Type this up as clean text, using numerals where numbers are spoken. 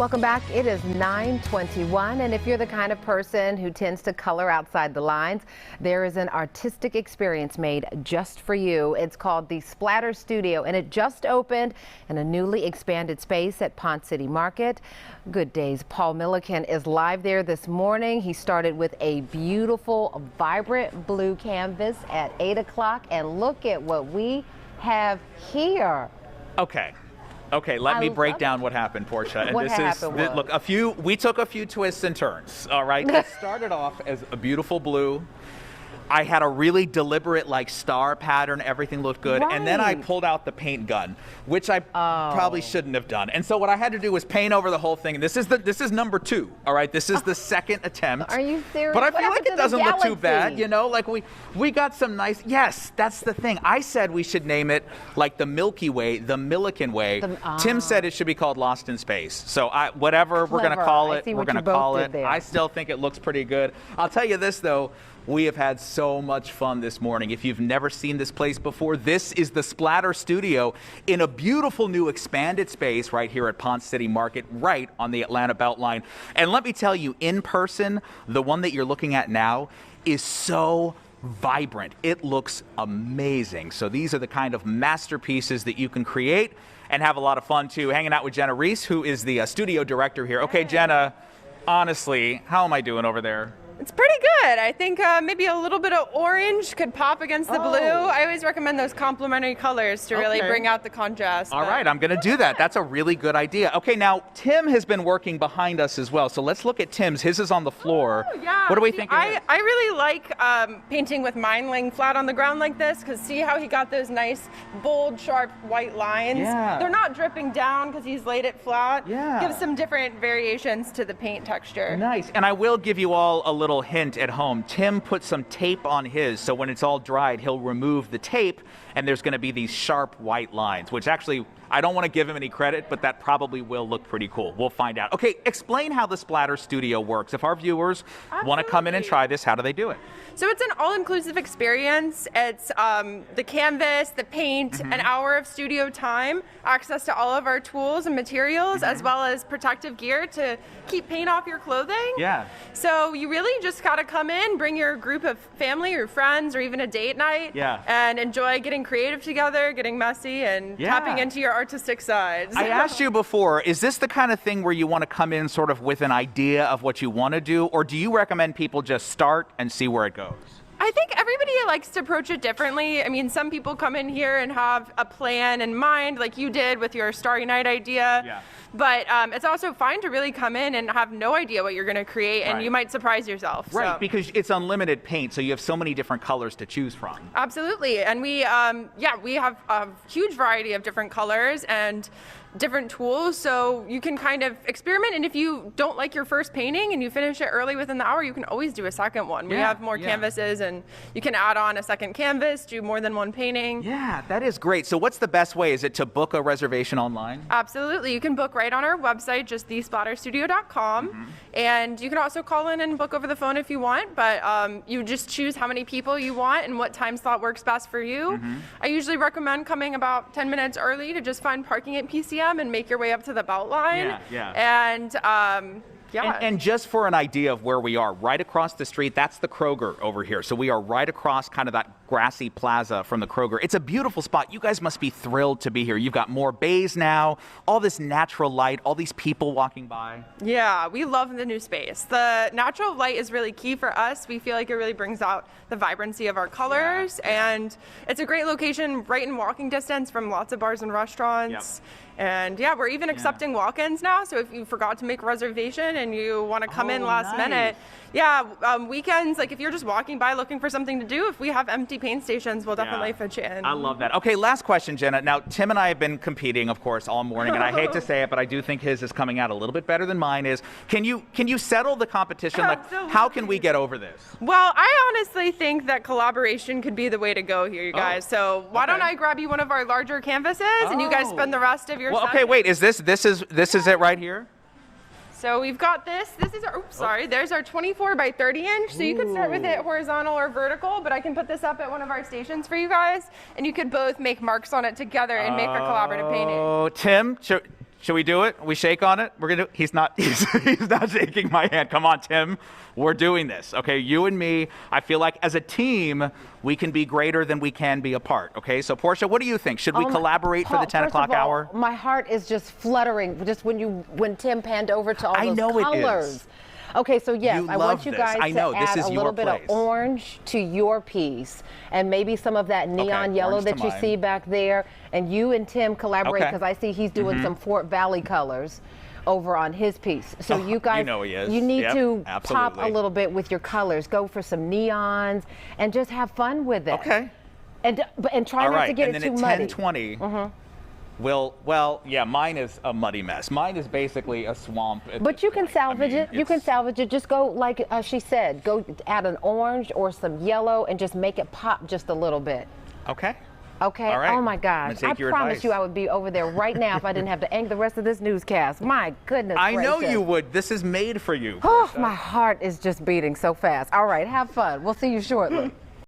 Welcome back. It is 9:21, and if you're the kind of person who tends to color outside the lines, there is an artistic experience made just for you. It's called the Splatter Studio, and it just opened in a newly expanded space at Ponce City Market. Good Day's Paul Milliken is live there this morning. He started with a beautiful, vibrant blue canvas at 8 o'clock, and look at what we have here. Okay, let me break down what happened, Portia. And What this happened is, was- look, we took a few twists and turns, all right? It started off as a beautiful blue. I had a really deliberate star pattern, everything looked good. And then I Right. pulled out the paint gun, which I probably shouldn't have done. And so what I had to do was paint over the whole thing. And this is number 2, all right? This is the second attempt. Are you serious? But I What feel like happened it to the doesn't look too bad, galaxy? you know? Like we got some nice, yes, that's the thing. I said we should name it like the Milky Way, the Milliken Way. Tim said it should be called Lost in Space. So whatever we're going to Clever. call I it, see we're what going you to both call did it. there. I still think it looks pretty good. I'll tell you this though, we have had so much fun this morning. If you've never seen this place before, this is the Splatter Studio in a beautiful new expanded space right here at Ponce City Market, right on the Atlanta Beltline. And let me tell you, in person, the one that you're looking at now is so vibrant. It looks amazing. So these are the kind of masterpieces that you can create and have a lot of fun too. Hanging out with Jenna Reese, who is the studio director here. Okay, Jenna, honestly, how am I doing over there? It's pretty good. I think maybe a little bit of orange could pop against the blue. I always recommend those complementary colors to really bring out the contrast. All right, I'm going to do that. That's a really good idea. Okay, now Tim has been working behind us as well. So let's look at Tim's. His is on the floor. Oh, yeah. What do we See, think? I really like painting with mine laying flat on the ground like this, because see how he got those nice, bold, sharp white lines? Yeah. They're not dripping down because he's laid it flat. Yeah. Gives some different variations to the paint texture. Nice. And I will give you all a little hint at home. Tim put some tape on his, so when it's all dried, he'll remove the tape, and there's going to be these sharp white lines, which actually, I don't want to give him any credit, but that probably will look pretty cool. We'll find out. Okay, explain how the Splatter Studio works. If our viewers want to come in and try this, how do they do it? So it's an all-inclusive experience. It's the canvas, the paint, an hour of studio time, access to all of our tools and materials, as well as protective gear to keep paint off your clothing. Yeah. So you really just gotta come in, bring your group of family or friends or even a date night, and enjoy getting creative together, getting messy, and tapping into your artistic sides. I asked you before, is this the kind of thing where you want to come in sort of with an idea of what you want to do, or do you recommend people just start and see where it goes? I think everybody likes to approach it differently. I mean, some people come in here and have a plan in mind, like you did with your Starry Night idea. Yeah. But it's also fine to really come in and have no idea what you're going to create, and you might surprise yourself. Right, so. because it's unlimited paint, so you have so many different colors to choose from. Absolutely, and we have a huge variety of different colors and different tools, so you can kind of experiment, and if you don't like your first painting and you finish it early within the hour, you can always do a second one. We have more canvases, and you can add on a second canvas, do more than one painting. Yeah, that is great. So what's the best way? Is it to book a reservation online? Absolutely. You can book right on our website, just thesplatterstudio.com. And you can also call in and book over the phone if you want, but you just choose how many people you want and what time slot works best for you. I usually recommend coming about 10 minutes early to just find parking at PCM and make your way up to the Beltline. And just for an idea of where we are, right across the street, that's the Kroger over here. So we are right across kind of that grassy plaza from the Kroger. It's a beautiful spot. You guys must be thrilled to be here. You've got more bays now, all this natural light, all these people walking by. Yeah, we love the new space. The natural light is really key for us. We feel like it really brings out the vibrancy of our colors, and it's a great location right in walking distance from lots of bars and restaurants. And we're even accepting walk-ins now, so if you forgot to make a reservation and you want to come in last minute, weekends, like if you're just walking by looking for something to do, if we have empty paint stations, we'll definitely fit you in. I love that. Okay, last question, Jenna. Now, Tim and I have been competing, of course, all morning, and I hate to say it, but I do think his is coming out a little bit better than mine is. Can you settle the competition? Absolutely. Like, how can we get over this? Well, I honestly think that collaboration could be the way to go here, you guys. So why don't I grab you one of our larger canvases, and you guys spend the rest of your okay, wait, is this is it right here? So we've got this. This is our, there's our 24 by 30 inch. So you could start with it horizontal or vertical, but I can put this up at one of our stations for you guys, and you could both make marks on it together and make a collaborative painting. Oh, Tim, Should we do it? We shake on it? We're gonna. He's not. He's not shaking my hand. Come on, Tim. We're doing this. Okay, you and me. I feel like as a team, we can be greater than we can be apart. Okay, so Portia, what do you think? Should we collaborate for the 10 o'clock hour? My heart is just fluttering just when Tim panned over to all I those know it colors. is. Okay, so yes, You I love want you this. guys I know, to this add is a your little bit of place. orange to your piece and maybe some of that neon yellow orange to that you mine. see back there. And you and Tim collaborate Okay. because I see he's doing some Fort Valley colors over on his piece. So you guys, you know he is. you need Yep, to pop a absolutely. little bit with your colors. Go for some neons and just have fun with it. Okay. And try All not right. to get and it then too at muddy. 10:20. Well, yeah, mine is a muddy mess. Mine is basically a swamp. at But this you can point. I salvage mean, it. You can it's- salvage it. Just go, like she said, go add an orange or some yellow and just make it pop just a little bit. Okay. Okay? All right. Oh my I'm gosh. gonna I take your promise advice. you I would be over there right now if I didn't have to anchor the rest of this newscast. My goodness I know gracious. you would. This is made for you. Oh, Portia. my heart is just beating so fast. All right, have fun. We'll see you shortly.